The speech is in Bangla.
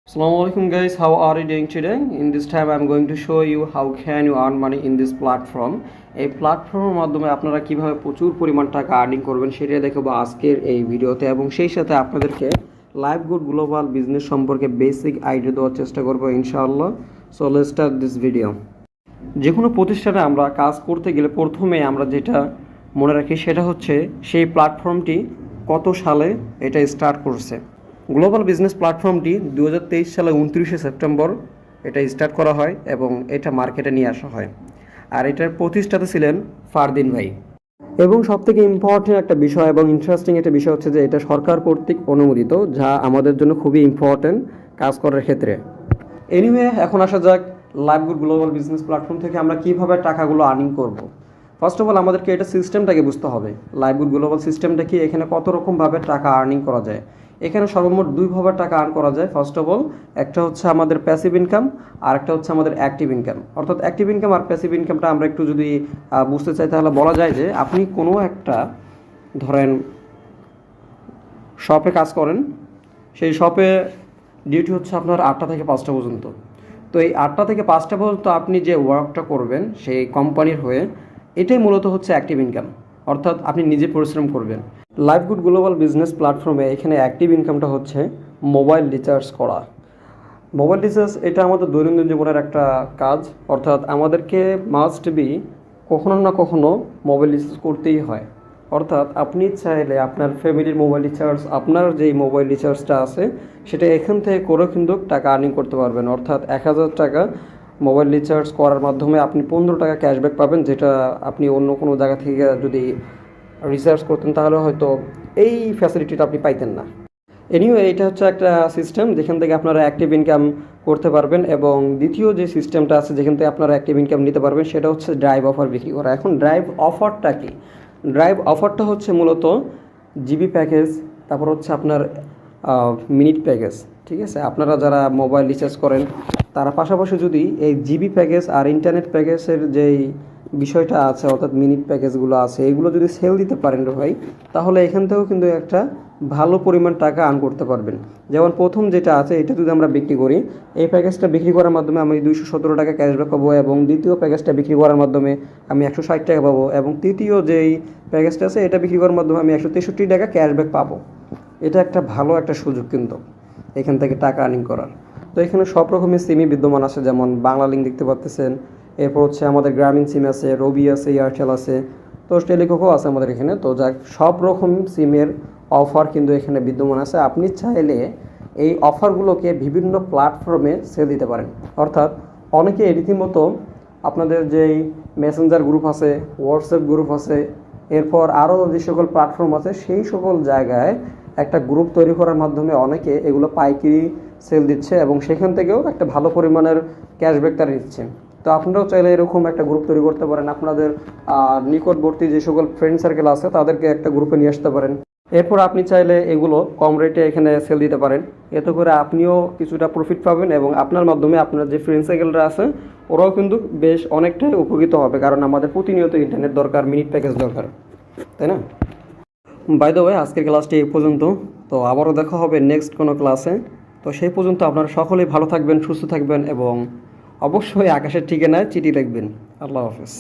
Assalamu alaikum guys, how are you doing today? In this time I'm going to show you how can you earn money in this platform. এই প্ল্যাটফর্মের মাধ্যমে আপনারা কিভাবে প্রচুর পরিমাণ টাকা আর্নিং করবেন সেটা দেখাবো আজকের এই ভিডিওতে, এবং সেই সাথে আপনাদেরকে লাইভগুড গ্লোবাল বিজনেস সম্পর্কে বেসিক আইডিয়া দেওয়ার চেষ্টা করবো ইনশাআল্লাহ। So let's start this video. যে কোনো প্রতিষ্ঠানে আমরা কাজ করতে গেলে প্রথমে আমরা যেটা মনে রাখি সেটা হচ্ছে সেই প্ল্যাটফর্মটি কত সালে এটা স্টার্ট করছে। গ্লোবাল বিজনেস প্ল্যাটফর্মটি 2023 সালে 29শে সেপ্টেম্বর এটা স্টার্ট করা হয় এবং এটা মার্কেটে নিয়ে আসা হয়। আর এটার প্রতিষ্ঠাতা ছিলেন ফারদিন ভাই। এবং সবথেকে ইম্পর্টেন্ট একটা বিষয় এবং ইন্টারেস্টিং একটা বিষয় হচ্ছে যে এটা সরকার কর্তৃক অনুমোদিত, যা আমাদের জন্য খুবই ইম্পর্টেন্ট কাজ করার ক্ষেত্রে। এনিওয়ে, এখন আসা যাক লাইভগুড গ্লোবাল বিজনেস প্ল্যাটফর্ম থেকে আমরা কীভাবে টাকাগুলো আর্নিং করব। ফার্স্ট অফ অল আমাদেরকে এটা সিস্টেমটাকে বুঝতে হবে। লাইভগুড গ্লোবাল সিস্টেমটা কি, এখানে কত রকমভাবে টাকা আর্নিং করা যায়। এখানে সর্বমোট দুইভাবে টাকা আর্ন করা যায়। ফার্স্ট অফ অল একটা হচ্ছে আমাদের প্যাসিভ ইনকাম, আর একটা হচ্ছে আমাদের অ্যাক্টিভ ইনকাম। অর্থাৎ অ্যাক্টিভ ইনকাম আর প্যাসিভ ইনকামটা আমরা একটু যদি বুঝতে চাই তাহলে বলা যায় যে আপনি কোনো একটা ধরেন শপে কাজ করেন, সেই শপে ডিউটি হচ্ছে আপনার 8টা থেকে 5টা পর্যন্ত। তো এই 8টা থেকে 5টা পর্যন্ত আপনি যে ওয়ার্কটা করবেন সেই কোম্পানির হয়ে, এটাই মূলত হচ্ছে অ্যাক্টিভ ইনকাম, অর্থাৎ আপনি নিজে পরিশ্রম করবেন। লাইভগুড গ্লোবাল বিজনেস প্ল্যাটফর্মে এখানে অ্যাক্টিভ ইনকামটা হচ্ছে মোবাইল রিচার্জ করা। মোবাইল রিচার্জ এটা আমাদের দৈনন্দিন জীবনের একটা কাজ, অর্থাৎ আমাদেরকে মাস্ট বি কখনো না কখনো মোবাইল রিচার্জ করতেই হয়। অর্থাৎ আপনি চাইলে আপনার ফ্যামিলির মোবাইল রিচার্জ, আপনার যেই মোবাইল রিচার্জটা আছে সেটা এখান থেকে করেও কিন্তু টাকা আর্নিং করতে পারবেন। অর্থাৎ 1000 টাকা মোবাইল রিচার্জ করার মাধ্যমে আপনি 15 টাকা ক্যাশব্যাক পাবেন, যেটা আপনি অন্য কোনো জায়গা থেকে যদি রিসার্চ করতেন তাহলে হয়তো এই ফ্যাসিলিটিটা আপনি পাইতেন না। এনিওয়ে, এটা হচ্ছে একটা সিস্টেম যেখান থেকে আপনারা অ্যাক্টিভ ইনকাম করতে পারবেন। এবং দ্বিতীয় যে সিস্টেমটা আছে যেখান থেকে আপনারা অ্যাক্টিভ ইনকাম নিতে পারবেন সেটা হচ্ছে ড্রাইভ অফার বিক্রি করা। এখন ড্রাইভ অফারটা কি? ড্রাইভ অফারটা হচ্ছে মূলত জিবি প্যাকেজ, তারপর হচ্ছে আপনার মিনিট প্যাকেজ। ঠিক আছে, আপনারা যারা মোবাইল রিচার্জ করেন তারা পাশাপাশি যদি এই জিবি প্যাকেজ আর ইন্টারনেট প্যাকেজের যেই বিষয়টা আছে, অর্থাৎ মিনিট প্যাকেজগুলো আছে, এগুলো যদি সেল দিতে পারেন ভাই, তাহলে এখান থেকেও কিন্তু একটা ভালো পরিমাণ টাকা আর্ন করতে পারবেন। যেমন প্রথম যেটা আছে এটা যদি আমরা বিক্রি করি, এই প্যাকেজটা বিক্রি করার মাধ্যমে আমি 217 টাকা ক্যাশব্যাক পাবো, এবং দ্বিতীয় প্যাকেজটা বিক্রি করার মাধ্যমে আমি 160 টাকা পাবো, এবং তৃতীয় যেই প্যাকেজটা আছে এটা বিক্রি করার মাধ্যমে আমি 163 টাকা ক্যাশব্যাক পাবো। এটা একটা ভালো একটা সুযোগ কিন্তু এখান থেকে টাকা আর্নিং করার। তো এখানে সব রকমের সিমই বিদ্যমান আছে, যেমন বাংলা লিঙ্ক দেখতে পাচ্ছেন, এরপর হচ্ছে আমাদের গ্রামীণ সিম আছে, রবি আছে, এয়ারটেল আছে, তো টেলিকমও আছে আমাদের এখানে। তো যাক, সব রকম সিমের অফার কিন্তু এখানে বিদ্যমান আছে। আপনি চাইলে এই অফারগুলোকে বিভিন্ন প্ল্যাটফর্মে সেল দিতে পারেন। অর্থাৎ অনেকে রীতিমতো আপনাদের যেই মেসেঞ্জার গ্রুপ আছে, হোয়াটসঅ্যাপ গ্রুপ আছে, এরপর আরও যে সকল প্ল্যাটফর্ম আছে সেই সকল জায়গায় একটা গ্রুপ তৈরি করার মাধ্যমে অনেকে এগুলো পাইকারি সেল দিচ্ছে, এবং সেখান থেকেও একটা ভালো পরিমাণের ক্যাশব্যাক তারা দিচ্ছে। তো আপনারাও চাইলে এরকম একটা গ্রুপ তৈরি করতে পারেন। আপনাদের নিকটবর্তী যে সকল ফ্রেন্ড সার্কেল আছে তাদেরকে একটা গ্রুপে নিয়ে আসতে পারেন। এরপর আপনি চাইলে এগুলো কম রেটে এখানে সেল দিতে পারেন। এতে করে আপনিও কিছুটা প্রফিট পাবেন, এবং আপনার মাধ্যমে আপনার যে ফ্রেন্ড সার্কেলরা আছে ওরাও কিন্তু বেশ অনেকটাই উপকৃত হবে, কারণ আমাদের প্রতিনিয়ত ইন্টারনেট দরকার, মিনিট প্যাকেজ দরকার, তাই না? বাই দ্য ওয়ে, আজকের ক্লাসটি এই পর্যন্ত। তো আবারও দেখা হবে নেক্সট কোনো ক্লাসে। তো সেই পর্যন্ত আপনারা সকলেই ভালো থাকবেন, সুস্থ থাকবেন, এবং অবশ্যই আকাশের ঠিকানায় চিঠি লিখবেন। আল্লাহ হাফেজ।